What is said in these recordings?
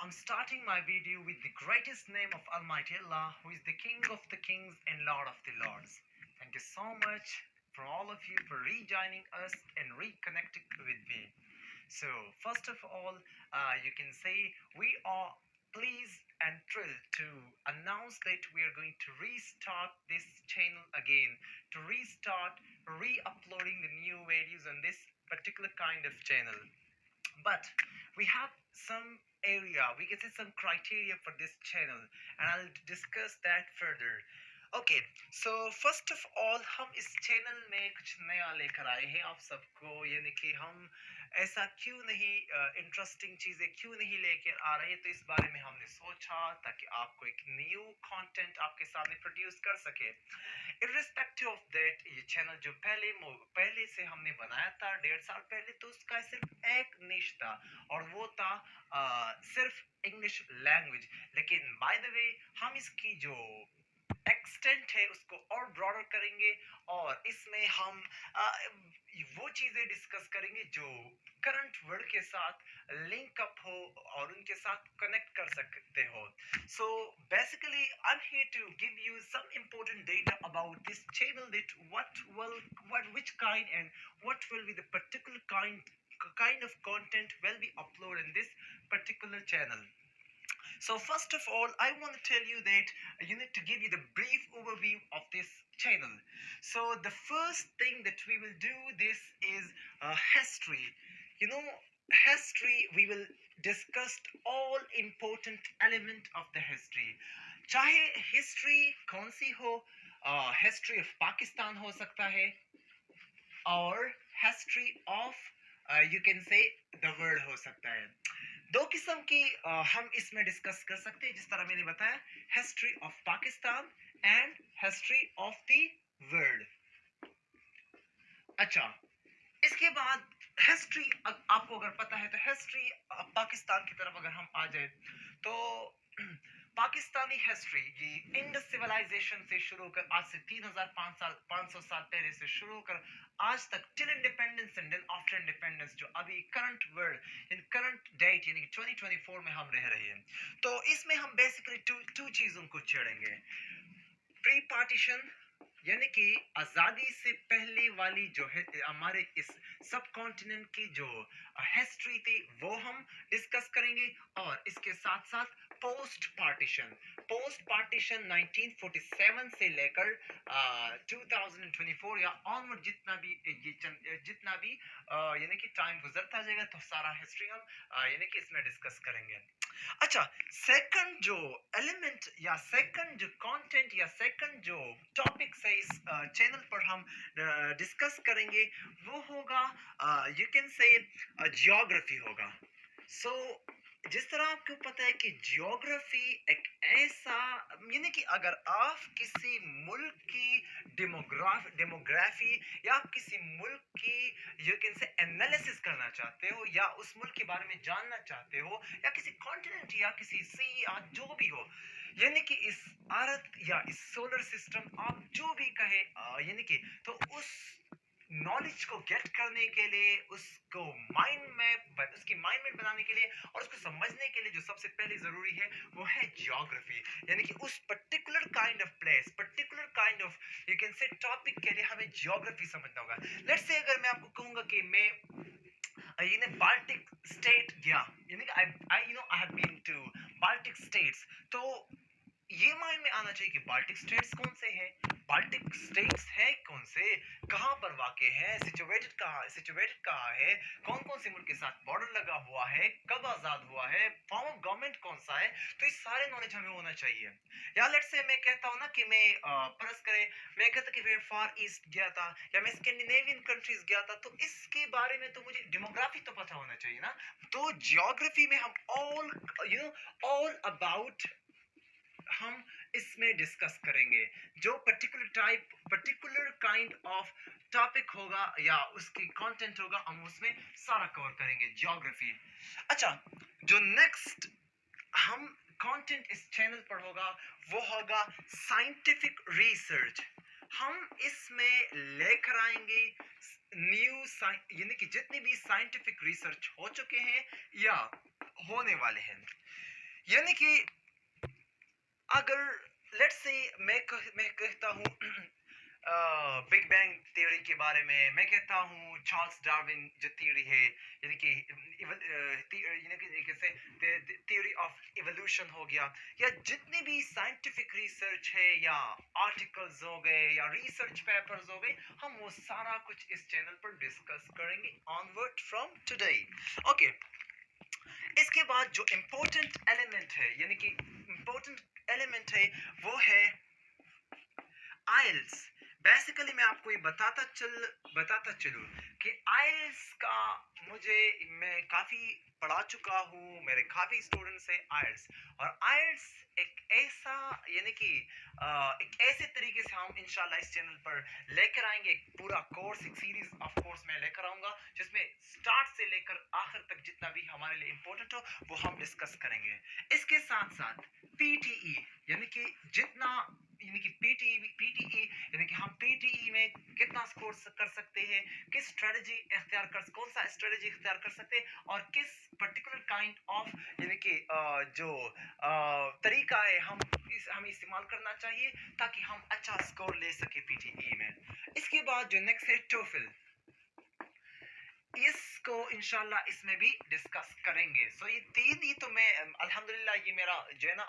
I'm starting my video with the greatest name of Almighty Allah, who is the King of the Kings and Lord of the Lords. Thank you so much for all of you for rejoining us and reconnecting with me. So, first of all, you can say we are pleased and thrilled to announce that we are going to restart this channel again, to restart re-uploading the new videos on this particular kind of channel. But we have some area, we can say some criteria for this channel, and I'll discuss that further. Okay so first of all हम इस channel में कुछ नया लेकर आए हैं आप सबको, यानी कि हम ऐसा क्यों नहीं इंटरेस्टिंग चीज़ें क्यों नहीं लेकर आ रहे हैं, तो इस बारे में हमने सोचा ताकि आपको एक न्यू कंटेंट आपके सामने प्रोड्यूस कर सके। इर्रिस्पेक्टिव ऑफ दैट, ये चैनल जो पहले से हमने बनाया था 1.5 साल पहले, तो उसका सिर्फ एक निश था और वो था सिर्फ इंग्लिश लैंग्वेज। लेकिन बाय द वे हम इसकी जो एक्सटेंट है उसको और ब्रॉडर करेंगे और इसमें हम वो चीज़ें डिस्कस करेंगे जो करंट वर्ल्ड के साथ लिंक अप हो और उनके साथ कनेक्ट कर सकते हो। So basically I am here to give you some important data about this channel, that which kind and what will be the particular kind of content will be uploaded in this particular channel. So first of all, I want to tell you that you need to give you the brief overview of this channel. So the first thing that we will do this is history. You know, history, we will discuss all important element of the history. चाहे history कौन सी हो, history of Pakistan हो सकता है और history of you can say the world हो सकता है। दो किस्म की हम इसमें डिस्कस कर सकते हैं, जिस तरह मैंने बताया, history of Pakistan and history of the world. अच्छा, इसके बाद हिस्ट्री आपको अगर पता है तो हिस्ट्री पाकिस्तान की तरफ अगर हम आ जाए तो पाकिस्तानी हिस्ट्री ये इंडस सिविलाइजेशन से शुरू कर आज से 500 साल पहले से शुरू कर आज तक till independence and then after independence, जो अभी current world in current date यानी कि 2024 में हम रह रहे हैं, तो इसमें हम बेसिकली टू चीज़ों को छेड़ेंगे। प्री पार्टीशन यानी कि आज़ादी से पहले वाली जो है हमारे इस सब कॉन्टिनेंट की जो हिस्ट्री थी वो हम डिस्कस करेंगे, और इसके साथ साथ पोस्ट पार्टीशन 1947 से लेकर 2024 या ऑनवर्ड जितना भी यानी कि टाइम गुजरता जाएगा तो सारा हिस्ट्री हम यानी कि इसमें डिस्कस करेंगे। अच्छा, सेकंड जो एलिमेंट या सेकंड जो कंटेंट या सेकंड जो टॉपिक से इस चैनल पर हम डिस्कस करेंगे वो होगा यू कैन से जियोग्राफी होगा। सो जिस तरह आपको पता है कि जियोग्राफी एक ऐसा यानी कि अगर आप किसी मुल्क की डेमोग्राफी या आप किसी मुल्क की यू कैन से एनालिसिस करना चाहते हो या उस मुल्क के बारे में जानना चाहते हो या किसी कॉन्टिनेंट या किसी सी या जो भी हो, यानी कि इस अर्थ या इस सोलर सिस्टम आप जो भी कहे यानी कि तो उस नॉलेज को गेट करने के लिए उसकी माइंड मैप बनाने के लिए और उसको समझने के लिए जो सबसे पहले जरूरी है वो है जियोग्राफी, यानी कि उस particular kind of place particular kind of you can say topic के लिए हमें जियोग्राफी समझना होगा। लेट्स से अगर मैं आपको कहूंगा कि मैं बाल्टिक स्टेट गया, यानी I have been to Baltic states, तो ये माइंड में आना चाहिए कि बाल्टिक स्टेट्स कौन से हैं, बाल्टिक स्टेट्स है कौन से, कहाँ पर वाक़ है, सिचुएटेड कहाँ है, कौन कौन से मुल्क के साथ बॉर्डर लगा हुआ है, कब आज़ाद हुआ है, फॉर्म ऑफ गवर्नमेंट कौन सा है, तो इस सारे नॉलेज हमें होना चाहिए। या लेट्स से मैं कहता हूँ ना कि मैं फर्ज करें मैं कहता कि मैं फार ईस्ट गया था या मैं स्कैंडिनेवियन कंट्रीज गया था, तो इसके बारे में तो मुझे डेमोग्राफी तो पता होना चाहिए ना। तो जियोग्राफी में हम ऑल अबाउट हम इसमें डिस्कस करेंगे, जो पर्टिकुलर काइंड ऑफ टॉपिक होगा या उसकी कंटेंट होगा हम उसमें सारा कवर करेंगे जियोग्राफी। अच्छा, जो नेक्स्ट हम कंटेंट इस चैनल पर होगा वो होगा साइंटिफिक रिसर्च। हम इसमें लेकर आएंगे न्यू यानी कि जितनी भी साइंटिफिक रिसर्च हो चुके हैं या होने वाले हैं, यानी कि अगर लेट्स से मैं कहता हूँ बिग बैंग थ्योरी के बारे में, मैं कहता हूँ चार्ल्स डार्विन जो थ्योरी है, यानी कि कैसे थ्योरी ऑफ इवोल्यूशन हो गया, या जितने भी साइंटिफिक रिसर्च है या आर्टिकल्स हो गए या रिसर्च पेपर्स हो गए, हम वो सारा कुछ इस चैनल पर डिस्कस करेंगे ऑनवर्ड फ्रॉम टुडे। ओके, इसके बाद जो इम्पोर्टेंट एलिमेंट है, यानी कि इम्पोर्टेंट एलिमेंट है, वो है आइल्स। बेसिकली मैं आपको ये बताता चलूँ कि आइल्स का मैं काफ़ी पढ़ा चुका हूँ, मेरे काफ़ी स्टूडेंट्स हैं आइल्स। और आइल्स एक ऐसा, यानी कि एक ऐसे तरीके से हम इंशाल्लाह इस चैनल पर लेकर आएंगे, एक पूरा कोर्स, एक सीरीज ऑफ कोर्स मैं लेकर आऊँगा, जिसमें स्टार्ट से लेकर आखिर तक जितना भी हमारे लिए इम्पोर्टेंट हो वो हम डिस्कस करेंगे। इसके साथ साथ पीटीई, यानी कि जितना, यानी कि पीटीई यानी कि हम पीटीई में कितना स्कोर कर सकते हैं, किस स्ट्रेटजी कौन सा स्ट्रेटजी इख्तियार कर सकते हैं, और किस पर्टिकुलर काइंड ऑफ, यानी कि जो तरीका है हमें इस्तेमाल करना चाहिए ताकि हम अच्छा स्कोर ले सके पीटीई में। इसके बाद जो नेक्स्ट है टोफिल, इसको इंशाल्लाह इसमें भी डिस्कस करेंगे। सो ये तीन ही तो मैं अल्हम्दुलिल्लाह, ये मेरा जो है ना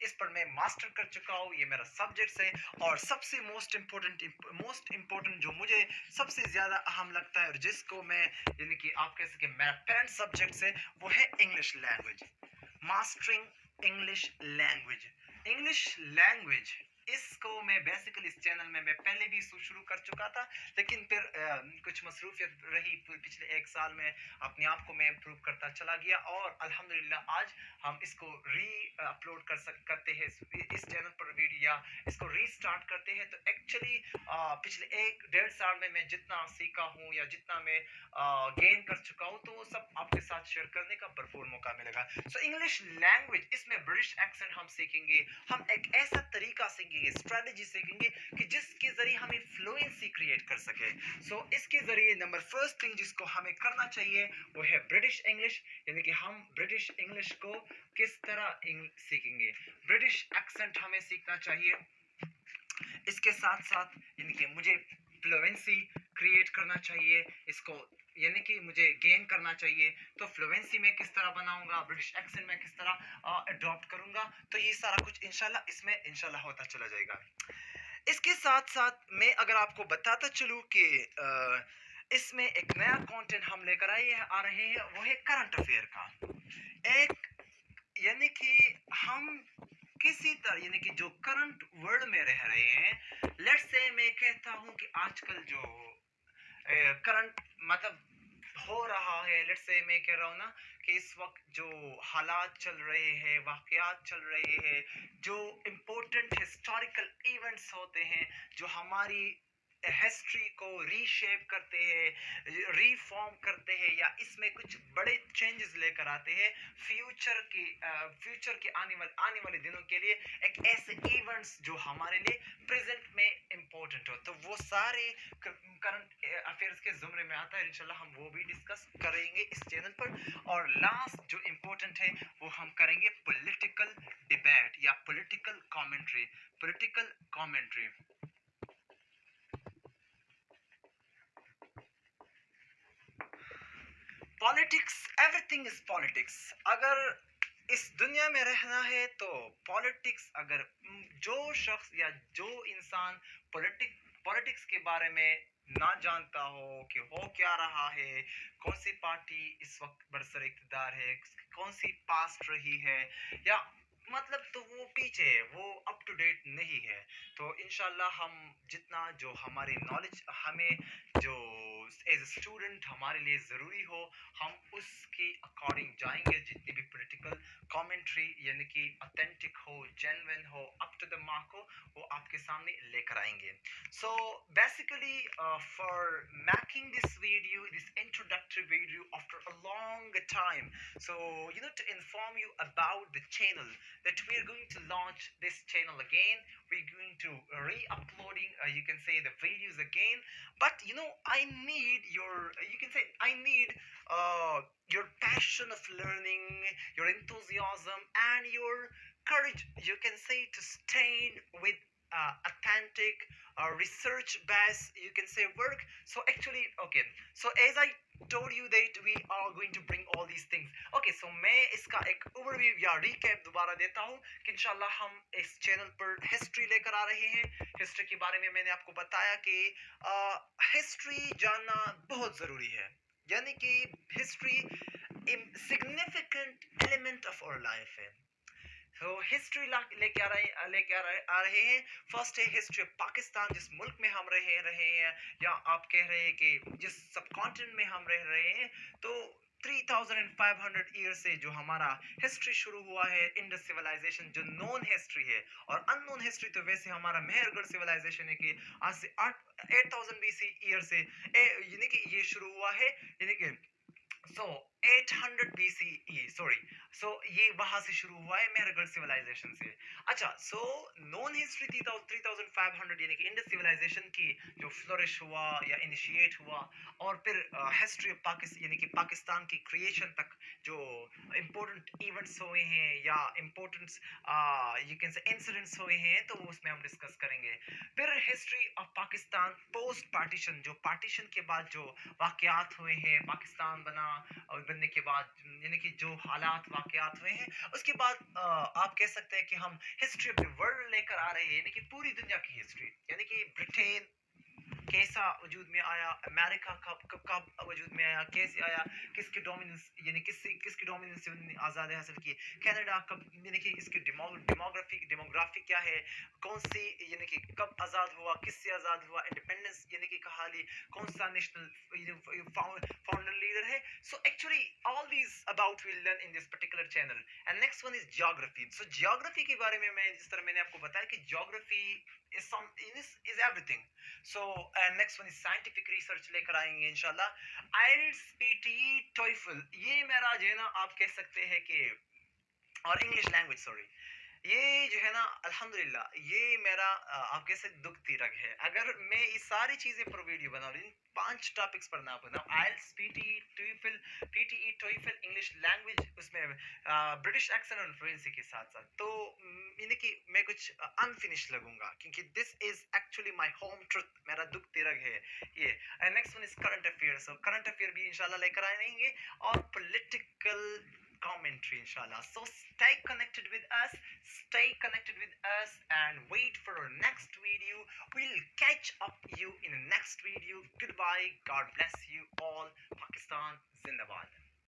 इस पर मैं मास्टर कर चुका हूँ, ये मेरा सब्जेक्ट है। और सबसे मोस्ट इम्पोर्टेंट जो मुझे सबसे ज़्यादा अहम लगता है और जिसको मैं, यानी कि आप कह सकें मेरा पेरेंट सब्जेक्ट है, वो है English language, mastering English language. English language इसको मैं बेसिकली इस चैनल में मैं पहले भी शुरू कर चुका था, लेकिन फिर कुछ मसरूफियत रही पिछले एक साल में, अपने आप को मैं इम्प्रूव करता चला गया, और अल्हम्दुलिल्लाह आज हम इसको अपलोड करते हैं इस चैनल पर वीडियो, या इसको रीस्टार्ट करते हैं। तो एक्चुअली पिछले 1-1.5 साल में मैं जितना सीखा हूँ या जितना मैं गेन कर चुका हूँ, तो वो सब आपके साथ शेयर करने का भरपूर मौका मिलेगा। सो इंग्लिश लैंग्वेज, इसमें ब्रिटिश एक्सेंट हम सीखेंगे, हम एक ऐसा तरीका सीखेंगे, स्ट्रेटजी सीखेंगे कि जिसके जरिए हमें फ्लुएंसी क्रिएट कर सके। सो इसके जरिए नंबर फर्स्ट थिंग जिसको हमें करना चाहिए वो है ब्रिटिश इंग्लिश, यानी कि हम ब्रिटिश इंग्लिश को किस तरह सीखेंगे, ब्रिटिश एक्सेंट हमें सीखना चाहिए। इसके साथ साथ यानी कि मुझे फ्लुएंसी क्रिएट करना चाहिए, इसको यानी कि मुझे गेन करना चाहिए। तो फ्लुएंसी में किस तरह बनाऊंगा, ब्रिटिश एक्सेंट में किस तरह अडॉप्ट करूंगा, तो ये सारा कुछ इंशाल्लाह इसमें इंशाल्लाह होता चला जाएगा। इसके साथ साथ मैं अगर आपको बताता चलूं कि इसमें एक नया कंटेंट हम लेकर आ रहे हैं, वो है करंट अफेयर का एक, यानी कि हम किसी तरह, यानी कि जो करंट वर्ल्ड में रह रहे हैं, लेट्स से मैं कहता हूं कि आजकल जो करंट मतलब हो रहा है, लेट्स से मैं कह रहा हूं ना कि इस वक्त जो हालात चल रहे हैं, वाकयात चल रहे हैं, जो इम्पोर्टेंट हिस्टोरिकल इवेंट्स होते हैं, जो हमारी हिस्ट्री को रीशेप करते हैं, रीफॉर्म करते हैं, या इसमें कुछ बड़े चेंजेस लेकर आते हैं फ्यूचर के आने वाले दिनों के लिए, एक ऐसे इवेंट्स जो हमारे लिए प्रेजेंट में इम्पोर्टेंट हो, तो वो सारे करंट अफेयर्स के जुमरे में आता है। इंशाल्लाह हम वो भी डिस्कस करेंगे इस चैनल पर। और लास्ट जो इम्पोर्टेंट है वो हम करेंगे पॉलिटिकल डिबेट या political commentary. Politics, everything is politics. अगर इस दुनिया में रहना है तो पॉलिटिक्स, अगर जो शख्स या जो इंसान पॉलिटिक्स के बारे में ना जानता हो कि हो क्या रहा है, कौन सी पार्टी इस वक्त बरसर इक़्तिदार है, कौन सी पास्ट रही है, या मतलब तो वो पीछे है, वो अप टू डेट नहीं है। तो इंशाल्लाह हम जितना जो हमारी नॉलेज हमें जो एज ए स्टूडेंट हमारे लिए ज़रूरी हो, हम उसके अकॉर्डिंग जाएंगे। जितनी भी पॉलिटिकल कमेंट्री यानी कि ऑथेंटिक हो, जेन्युइन हो, अप टू द मार्क हो, वो आपके सामने लेकर आएंगे। So basically for making this introductory video after a long time, so to inform you about the channel that we are going to launch this channel again. We're going to re-uploading, you can say, the videos again, but I need your, you can say, I need your passion of learning, your enthusiasm and your courage, you can say, to stay with authentic research based, you can say, work. So actually, okay, so as I told you that we are going to bring all these things. Okay, so मैं इसका एक overview या recap दोबारा देता हूँ कि इंशाल्लाह हम इस चैनल पर हिस्ट्री लेकर आ रहे हैं. हिस्ट्री के बारे में मैंने आपको बताया कि हिस्ट्री जानना बहुत ज़रूरी है, यानी कि history significant element of our life है. तो हिस्ट्री लेके आ रहे हैं. फर्स्ट है हिस्ट्री ऑफ पाकिस्तान, जिस मुल्क में हम रहे हैं, या आप कह रहे हैं कि जिस सब कॉन्टिनेंट में हम रह रहे हैं. तो 3500 ईयर से जो हमारा हिस्ट्री शुरू हुआ है, इंडस सिविलाइजेशन जो नॉन हिस्ट्री है, और अननोन हिस्ट्री तो वैसे हमारा मेहरगढ़ सिविलाइजेशन है कि आज से 8000 BC ईयर से यानी कि ये शुरू हुआ है, यानी कि सो 800 BCE सॉरी. सो ये वहां से शुरू हुआ है मेहरगढ़ सिविलाइजेशन से. अच्छा, सो नॉन हिस्ट्री 3500 यानी कि इंडस सिविलाइजेशन की जो फ्लोरिश हुआ या इनिशिएट हुआ, और फिर हिस्ट्री ऑफ पाकिस्तान यानी कि पाकिस्तान की क्रिएशन तक जो इम्पोर्टेंट इवेंट्स हुए हैं या important you can say incidents हुए हैं, तो वो उसमें हम डिस्कस करेंगे. फिर history of Pakistan post partition, जो पार्टीशन के बाद जो वाकयात हुए हैं, पाकिस्तान बना और बनने के बाद यानी कि जो हालात वाकयात हुए हैं, उसके बाद आप कह सकते हैं कि हम हिस्ट्री ऑफ द वर्ल्ड लेकर आ रहे हैं, यानी कि पूरी दुनिया की हिस्ट्री, यानी कि ब्रिटेन कैसा वजूद में आया, अमेरिका कब वजूद में आया, कैसे आया, किसके डोमिनेंस यानी किसकी डोमिनेंस से उन्होंने आज़ादी हासिल की, कनाडा कब, यानी कि इसकी डेमोग्राफी क्या है, कौन सी यानी कि कब आज़ाद हुआ, किससे आज़ाद हुआ, इंडिपेंडेंस यानी कि कहाली, कौन सा नेशनल फाउंडर लीडर है. So actually all these about will learn in this particular channel. And next one is geography. So geography के बारे में मैं जिस तरह मैंने आपको बताया कि geography is everything. So and next one is scientific research लेकर आएंगे इंशाल्लाह. IELTS, PTE, TOEFL, ये मेरा जो है ना आप कह सकते हैं कि, और इंग्लिश लैंग्वेज सॉरी, ये जो है ना अल्हम्दुलिल्लाह ये मेरा आप कह सकते दुख तिरक है. अगर मैं ये सारी चीज़ें पर वीडियो बना रही हूँ, 5 टॉपिक्स पर ना बनाऊँ, IELTS, PTE, TOEFL, English language, उसमें ब्रिटिश एक्सेंट और फ्लुएंसी के साथ साथ, तो यानी कि मैं कुछ अनफिनिश लगूंगा, क्योंकि this is actually my home truth, मेरा दुख तिरक है ये. And next one is current affairs. So current affair भी इंशाल्लाह लेकर आएंगे, और political commentary inshallah. So stay connected with us and wait for our next video. We'll catch up you in the next video. Goodbye, God bless you all. Pakistan Zindabad.